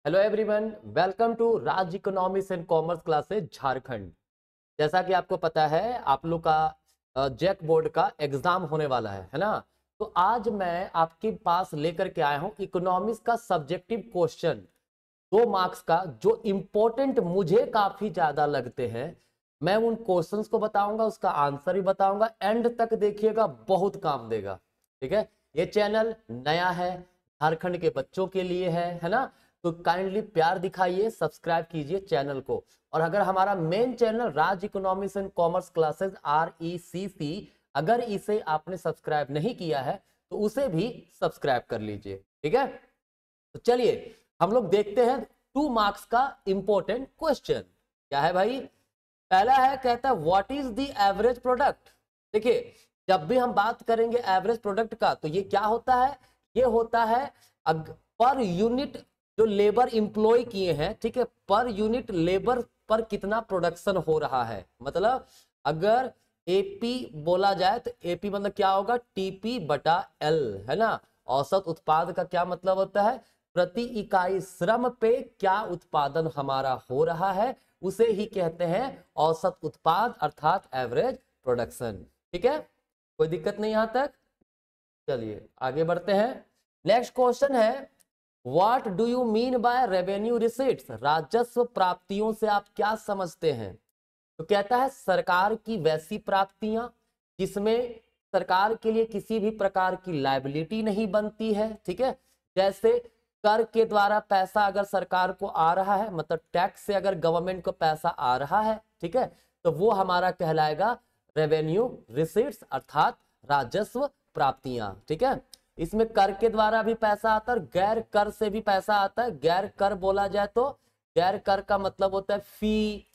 Hello everyone, welcome to Raj economics and commerce classes Jharkhand. जैसा कि आपको पता है, आप लोग का जैक बोर्ड का एग्जाम होने वाला है ना। तो आज मैं आपके पास लेकर के आया हूं इकोनॉमिक्स का सब्जेक्टिव क्वेश्चन, 2 मार्क्स का, जो इंपॉर्टेंट मुझे काफी ज्यादा लगते हैं। मैं उन क्वेश्चंस को बताऊंगा, उसका आंसर भी बताऊंगा। एंड तक देखिएगा, बहुत काम देगा। ठीक है, ये चैनल नया है, झारखंड के बच्चों के लिए है ना। तो काइंडली प्यार दिखाइए, सब्सक्राइब कीजिए चैनल को। और अगर हमारा main channel Raj economics and commerce classes RECC, अगर इसे आपने सब्सक्राइब नहीं किया है तो उसे भी सब्सक्राइब कर लीजिए। ठीक है, तो चलिए हम लोग देखते हैं 2 मार्क्स का इंपॉर्टेंट क्वेश्चन। क्या है भाई? पहला है, कहता है what is the average product. देखिए, जब भी हम बात करेंगे एवरेज प्रोडक्ट का, तो ये क्या होता है? ये होता है पर यूनिट जो लेबर इंप्लॉय किए हैं, ठीक है, पर यूनिट लेबर पर कितना प्रोडक्शन हो रहा है। मतलब अगर एपी बोला जाए तो एपी मतलब क्या होगा? टीपी बटा एल, है ना। औसत उत्पाद का क्या मतलब होता है? प्रति इकाई श्रम पे क्या उत्पादन हमारा हो रहा है, उसे ही कहते हैं औसत उत्पाद अर्थात एवरेज प्रोडक्शन। ठीक है, कोई दिक्कत नहीं यहां तक। चलिए आगे बढ़ते हैं। नेक्स्ट क्वेश्चन है, what do you mean by revenue receipts. राजस्व प्राप्तियों से आप क्या समझते हैं? तो कहता है सरकार की वैसी प्राप्तियां जिसमें सरकार के लिए किसी भी प्रकार की लायबिलिटी नहीं बनती है। ठीक है, जैसे कर के द्वारा पैसा अगर सरकार को आ रहा है, मतलब टैक्स से अगर गवर्नमेंट को पैसा आ रहा है, ठीक है, तो वो हमारा कहलाएगा रेवेन्यू रिसीट्स अर्थात राजस्व प्राप्तियां। ठीक है, इसमें कर के द्वारा भी पैसा आता है, गैर कर से भी पैसा आता है। गैर कर बोला जाए तो गैर कर का मतलब होता है फी,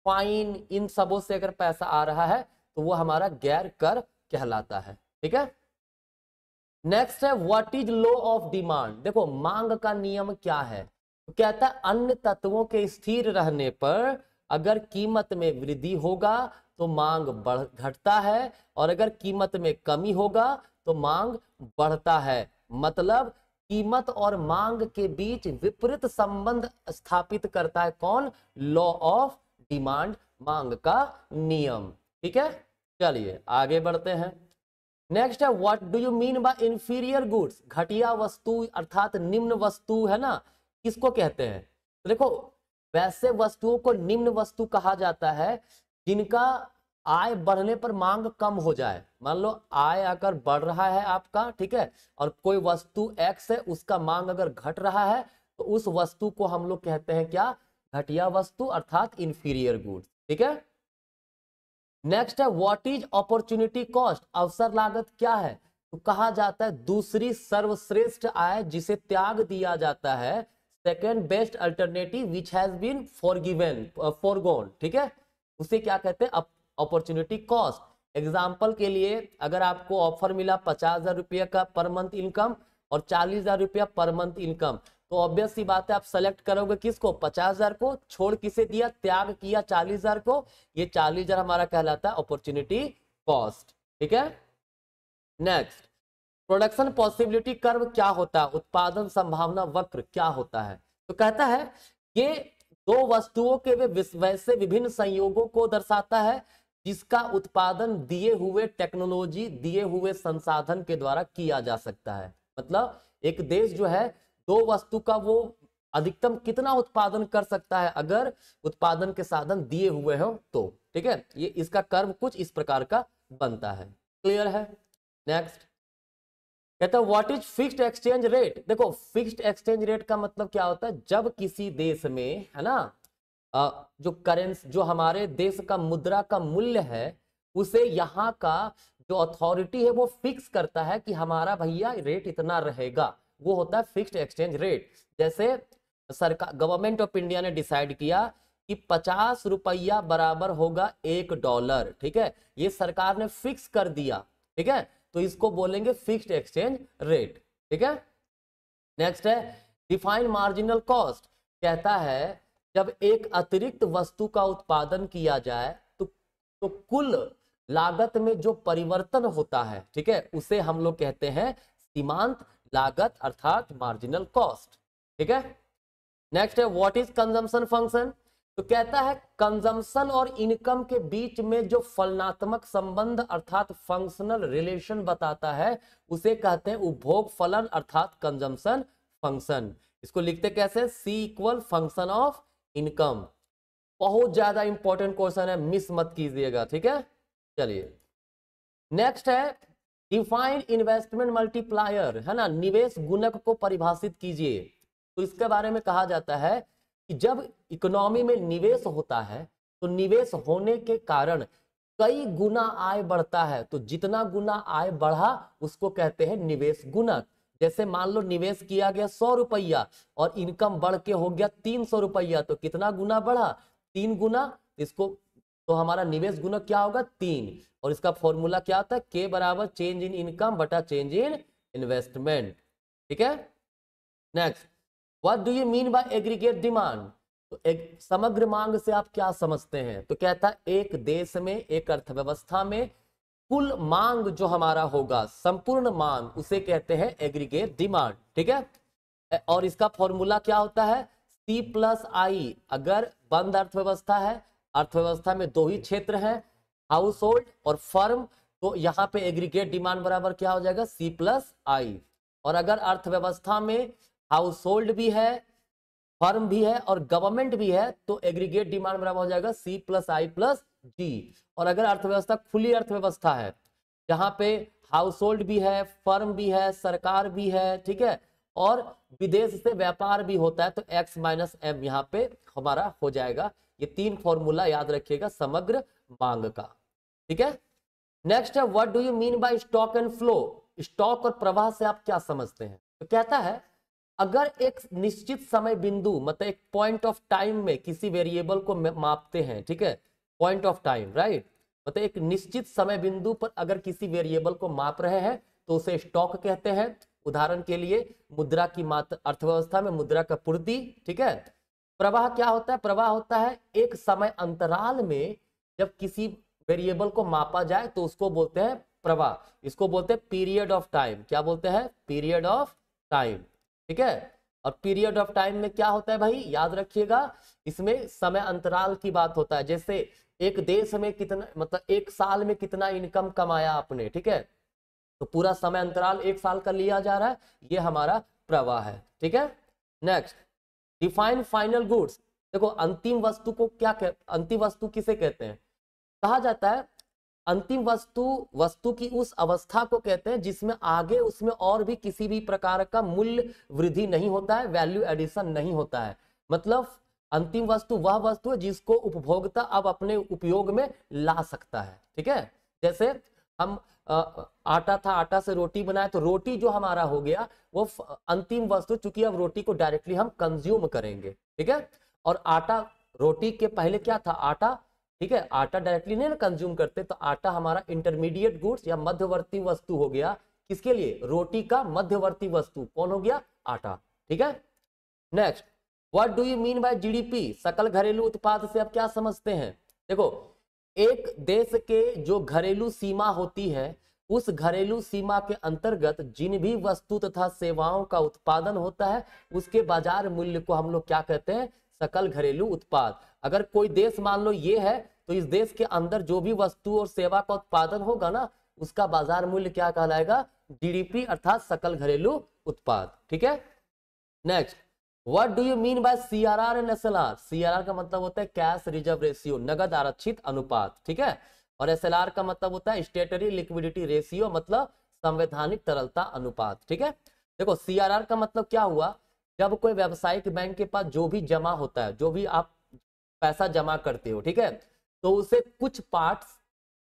फाइन, इन सबों से अगर पैसा आ रहा है तो वो हमारा गैर कर कहलाता है। ठीक है, नेक्स्ट है what is law of demand. देखो, मांग का नियम क्या है? तो कहता है अन्य तत्वों के स्थिर रहने पर अगर कीमत में वृद्धि होगा तो मांग बढ़ घटता है, और अगर कीमत में कमी होगा तो मांग बढ़ता है। मतलब कीमत और मांग के बीच विपरीत संबंध स्थापित करता है कौन? लॉ ऑफ डिमांड, मांग का नियम। ठीक है, चलिए आगे बढ़ते हैं। नेक्स्ट है what do you mean by inferior goods. घटिया वस्तु अर्थात निम्न वस्तु, है ना, किसको कहते हैं? तो देखो, वैसे वस्तुओं को निम्न वस्तु कहा जाता है जिनका आय बढ़ने पर मांग कम हो जाए। मान लो आय अगर बढ़ रहा है आपका, ठीक है, और कोई वस्तु एक्स है, उसका मांग अगर घट रहा है तो उस वस्तु को हम लोग कहते हैं क्या? घटिया वस्तु अर्थात इंफीरियर गुड्स। ठीक है, नेक्स्ट है व्हाट इज अपॉर्चुनिटी कॉस्ट। अवसर लागत क्या है? तो कहा जाता है दूसरी सर्वश्रेष्ठ आय जिसे त्याग दिया जाता है, second best alternative which has been forgiven forgone. ठीक है, उसे क्या कहते हैं? Opportunity cost. एग्जाम्पल के लिए, अगर आपको ऑफर मिला 50,000 रुपये का पर मंथ इनकम और 40,000 रुपया पर मंथ इनकम, तो ऑब्वियस सी बात है आप सेलेक्ट करोगे किसको? 50,000 को। छोड़ किसे दिया? त्याग किया 40,000 को। ये 40,000 हमारा कहलाता है अपॉर्चुनिटी कॉस्ट। ठीक है, नेक्स्ट प्रोडक्शन पॉसिबिलिटी कर्व क्या होता है? उत्पादन संभावना वक्र क्या होता है? तो कहता है ये दो वस्तुओं के वैसे विभिन्न संयोगों को दर्शाता है जिसका उत्पादन दिए हुए टेक्नोलॉजी, दिए हुए संसाधन के द्वारा किया जा सकता है। मतलब एक देश जो है, दो वस्तु का वो अधिकतम कितना उत्पादन कर सकता है अगर उत्पादन के साधन दिए हुए हो तो। ठीक है, ये इसका कर्व कुछ इस प्रकार का बनता है। क्लियर है? नेक्स्ट कहता है what is fixed exchange rate. देखो, फिक्स्ड एक्सचेंज रेट का मतलब क्या होता है? जब किसी देश में, है ना, जो करेंसी, जो हमारे देश का मुद्रा का मूल्य है, उसे यहाँ का जो अथॉरिटी है वो फिक्स करता है कि हमारा भैया रेट इतना रहेगा, वो होता है फिक्स्ड एक्सचेंज रेट। जैसे सरकार, गवर्नमेंट ऑफ इंडिया ने डिसाइड किया कि 50 रुपया बराबर होगा $1। ठीक है, ये सरकार ने फिक्स कर दिया। ठीक है, तो इसको बोलेंगे फिक्स्ड एक्सचेंज रेट। ठीक है, नेक्स्ट है डिफाइन मार्जिनल कॉस्ट। कहता है जब एक अतिरिक्त वस्तु का उत्पादन किया जाए तो कुल लागत में जो परिवर्तन होता है, ठीक है, उसे हम लोग कहते हैं सीमांत लागत अर्थात मार्जिनल कॉस्ट। ठीक है, नेक्स्ट है व्हाट इज कंजम्पशन फंक्शन। तो कहता है कंजम्पशन और इनकम के बीच में जो फलनात्मक संबंध अर्थात फंक्शनल रिलेशन बताता है उसे कहते हैं उपभोग फलन अर्थात कंजम्पशन फंक्शन। इसको लिखते कैसे, सी इक्वल फंक्शन ऑफ इनकम। बहुत ज्यादा इंपॉर्टेंट क्वेश्चन है, मिस मत कीजिएगा, ठीक है। चलिए नेक्स्ट है डिफाइन इन्वेस्टमेंट मल्टीप्लायर, है ना, निवेश गुणक को परिभाषित कीजिए। तो इसके बारे में कहा जाता है कि जब इकोनॉमी में निवेश होता है तो निवेश होने के कारण कई गुना आय बढ़ता है, तो जितना गुना आय बढ़ा उसको कहते हैं निवेश गुणक। जैसे मान लो निवेश किया गया 100 रुपया और इनकम बढ़ के हो गया 300 रुपया, तो कितना गुना बढ़ा, 3 गुना। इसको तो हमारा निवेश गुणक क्या होगा, 3। और इसका फॉर्मूला क्या होता है, के बराबर चेंज इन इनकम बटा चेंज इन इन्वेस्टमेंट, ठीक है। Next, what do you mean by aggregate demand. तो एक समग्र मांग से आप क्या समझते हैं। तो कहता है एक देश में, एक अर्थव्यवस्था में कुल मांग जो हमारा होगा, संपूर्ण मांग, उसे कहते हैं एग्रीगेट डिमांड, ठीक है। और इसका फॉर्मूला क्या होता है, सी प्लस आई। अगर बंद अर्थव्यवस्था है, अर्थव्यवस्था में 2 ही क्षेत्र हैं, हाउस होल्ड और फर्म, तो यहाँ पे एग्रीगेट डिमांड बराबर क्या हो जाएगा, सी प्लस आई। और अगर अर्थव्यवस्था में हाउस होल्ड भी है, फर्म भी है और गवर्नमेंट भी है, तो एग्रीगेट डिमांड बराबर हो जाएगा सी प्लस आई प्लस जी। और अगर अर्थव्यवस्था खुली अर्थव्यवस्था है, जहां पे हाउस होल्ड भी है, फर्म भी है, सरकार भी है, ठीक है, और विदेश से व्यापार भी होता है, तो एक्स माइनस एम यहाँ पे हमारा हो जाएगा। ये 3 फॉर्मूला याद रखिएगा समग्र मांग का, ठीक है। नेक्स्ट है what do you mean by stock and flow. Stock और प्रवाह से आप क्या समझते हैं। तो कहता है अगर एक निश्चित समय बिंदु, मतलब एक पॉइंट ऑफ टाइम में किसी वेरिएबल को मापते हैं, ठीक है, पॉइंट ऑफ टाइम, राइट, मतलब एक निश्चित समय बिंदु पर अगर किसी वेरिएबल को माप रहे हैं तो उसे स्टॉक कहते हैं। उदाहरण के लिए मुद्रा की मात्रा, अर्थव्यवस्था में मुद्रा का पूर्ति, ठीक है। प्रवाह क्या होता है, प्रवाह होता है एक समय अंतराल में जब किसी वेरिएबल को मापा जाए तो उसको बोलते हैं प्रवाह। इसको बोलते हैं पीरियड ऑफ टाइम। क्या बोलते हैं, पीरियड ऑफ टाइम, ठीक है। और पीरियड ऑफ टाइम में क्या होता है भाई, याद रखिएगा, इसमें समय अंतराल की बात होता है। जैसे एक देश में कितना, मतलब एक साल में कितना इनकम कमाया आपने, ठीक है, तो पूरा समय अंतराल 1 साल का लिया जा रहा है, ये हमारा प्रवाह है, ठीक है। Next, define final goods. देखो अंतिम वस्तु को क्या अंतिम वस्तु किसे कहते हैं, कहा जाता है अंतिम वस्तु, वस्तु की उस अवस्था को कहते हैं जिसमें आगे उसमें और भी किसी भी प्रकार का मूल्य वृद्धि नहीं होता है, वैल्यू एडिशन नहीं होता है। मतलब अंतिम वस्तु वह वस्तु है जिसको उपभोक्ता अब अपने उपयोग में ला सकता है, ठीक है। जैसे हम आटा था, आटा से रोटी बनाए, तो रोटी जो हमारा हो गया वो अंतिम वस्तु, चूंकि अब रोटी को डायरेक्टली हम कंज्यूम करेंगे, ठीक है। और आटा, रोटी के पहले क्या था, आटा, ठीक है, आटा डायरेक्टली नहीं ना कंज्यूम करते, तो आटा हमारा इंटरमीडिएट गुड्स या मध्यवर्ती वस्तु हो गया। किसके लिए, रोटी का मध्यवर्ती वस्तु कौन हो गया, आटा, ठीक है। Next, what do you mean by GDP, सकल घरेलू उत्पाद से आप क्या समझते हैं। देखो एक देश के जो घरेलू सीमा होती है, उस घरेलू सीमा के अंतर्गत जिन भी वस्तु तथा सेवाओं का उत्पादन होता है उसके बाजार मूल्य को हम लोग क्या कहते हैं, सकल घरेलू उत्पाद। अगर कोई देश मान लो ये है, तो इस देश के अंदर जो भी वस्तु और सेवा का उत्पादन होगा ना, उसका बाजार मूल्य क्या कहलाएगा, जीडीपी अर्थात सकल घरेलू उत्पाद, ठीक है। Next, what do you mean by CRR and SLR. CRR का मतलब होता है कैश रिजर्व रेशियो, नगद आरक्षित अनुपात, ठीक है। और एसएलआर का मतलब होता है स्टेटरी लिक्विडिटी रेशियो, मतलब संवैधानिक तरलता अनुपात, ठीक है। देखो सीआरआर का मतलब क्या हुआ, जब कोई व्यावसायिक बैंक के पास जो भी जमा होता है, जो भी आप पैसा जमा करते हो, ठीक है, तो उसे कुछ पार्ट्स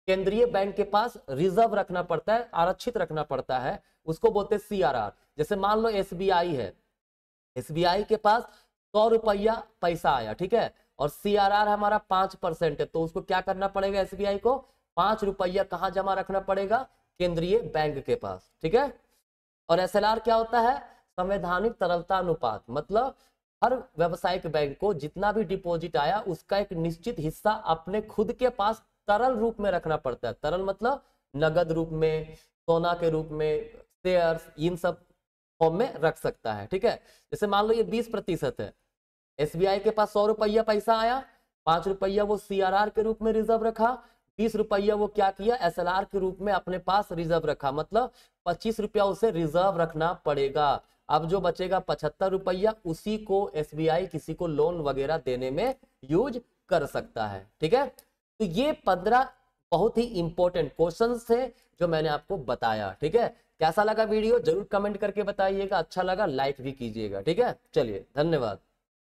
केंद्रीय बैंक के पास रिजर्व रखना पड़ता है, आरक्षित रखना पड़ता है, उसको बोलते हैं सीआरआर। जैसे मान लो एसबीआई है, एसबीआई के पास 100 रुपया पैसा आया, ठीक है, और सीआरआर हमारा 5% है, तो उसको क्या करना पड़ेगा, एसबीआई को 5 रुपया कहां जमा रखना पड़ेगा, केंद्रीय बैंक के पास, ठीक है। और एसएलआर क्या होता है, संवैधानिक तरलता अनुपात, मतलब हर व्यावसायिक बैंक को जितना भी डिपॉजिट आया उसका एक निश्चित हिस्सा अपने खुद के पास तरल रूप में रखना पड़ता है। तरल मतलब नगद रूप में, सोना के रूप में, शेयर्स, इन सब फॉर्म में रख सकता है, ठीक है। जैसे मान लो ये 20% है, एसबीआई के पास 100 रुपया पैसा आया, 5 रुपया वो सीआरआर के रूप में रिजर्व रखा, 20 रुपया वो क्या किया, एसएलआर के रूप में अपने पास रिजर्व रखा, मतलब 25 रुपया उसे रिजर्व रखना पड़ेगा। अब जो बचेगा 75 रुपया, उसी को एसबीआई किसी को लोन वगैरह देने में यूज कर सकता है। ठीक है, तो ये 15 बहुत ही इंपॉर्टेंट क्वेश्चन थे जो मैंने आपको बताया। ठीक है, कैसा लगा वीडियो जरूर कमेंट करके बताइएगा, अच्छा लगा लाइक भी कीजिएगा। ठीक है, चलिए धन्यवाद।